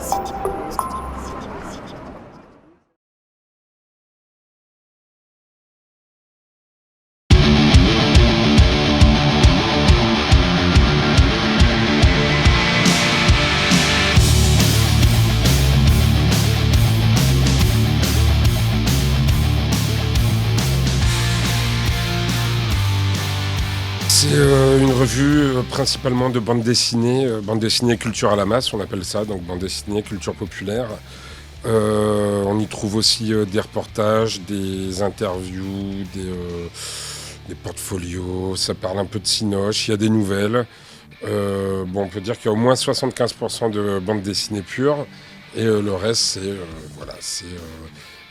C'est une revue principalement de bande dessinée culture à la masse, on appelle ça, donc bande dessinée culture populaire. On y trouve aussi des reportages, des interviews, des portfolios, ça parle un peu de cinoche, il y a des nouvelles. On peut dire qu'il y a au moins 75% de bande dessinée pure et le reste c'est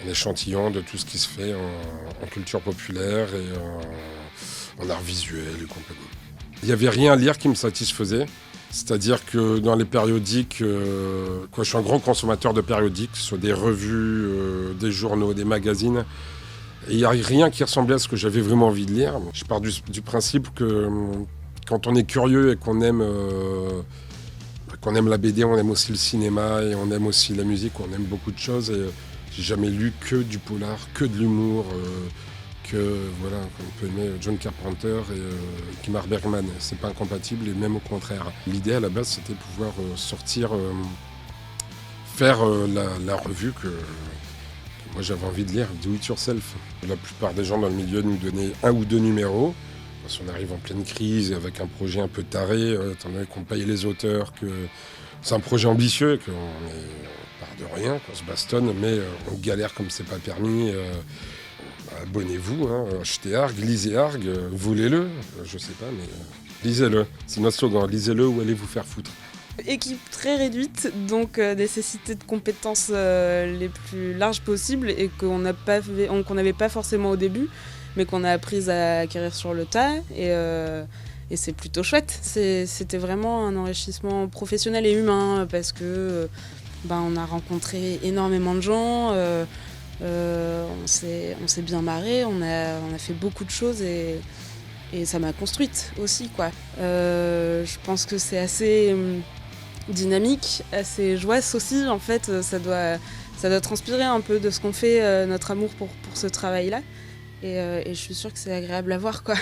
un échantillon de tout ce qui se fait en culture populaire et en art visuel et compagnie. Il n'y avait rien à lire qui me satisfaisait, c'est-à-dire que dans les périodiques, je suis un grand consommateur de périodiques, que ce soit des revues, des journaux, des magazines, et il n'y a rien qui ressemblait à ce que j'avais vraiment envie de lire. Je pars du principe que quand on est curieux et qu'on aime la BD, on aime aussi le cinéma et on aime aussi la musique, on aime beaucoup de choses. Et j'ai jamais lu que du polar, que de l'humour, on peut aimer John Carpenter et Ingmar Bergman. C'est pas incompatible et même au contraire. L'idée à la base, c'était pouvoir faire la revue que moi j'avais envie de lire, Do It Yourself. La plupart des gens dans le milieu nous donnaient 1 ou 2 numéros. Parce qu'on arrive en pleine crise avec un projet un peu taré, étant donné qu'on paye les auteurs, que c'est un projet ambitieux, qu'on part de rien, qu'on se bastonne, mais on galère comme c'est pas permis. Abonnez-vous, achetez Arg, lisez Arg, voulez-le, je sais pas, mais lisez-le. C'est notre slogan, lisez-le ou allez vous faire foutre. Équipe très réduite, donc nécessité de compétences les plus larges possibles et qu'on n'avait pas forcément au début, mais qu'on a appris à acquérir sur le tas et c'est plutôt chouette. C'était vraiment un enrichissement professionnel et humain parce que on a rencontré énormément de gens, on s'est bien marré, on a fait beaucoup de choses et ça m'a construite aussi, quoi. Je pense que c'est assez dynamique, assez joyeuse aussi. En fait, ça doit transpirer un peu de ce qu'on fait, notre amour pour ce travail-là. Et je suis sûre que c'est agréable à voir, quoi.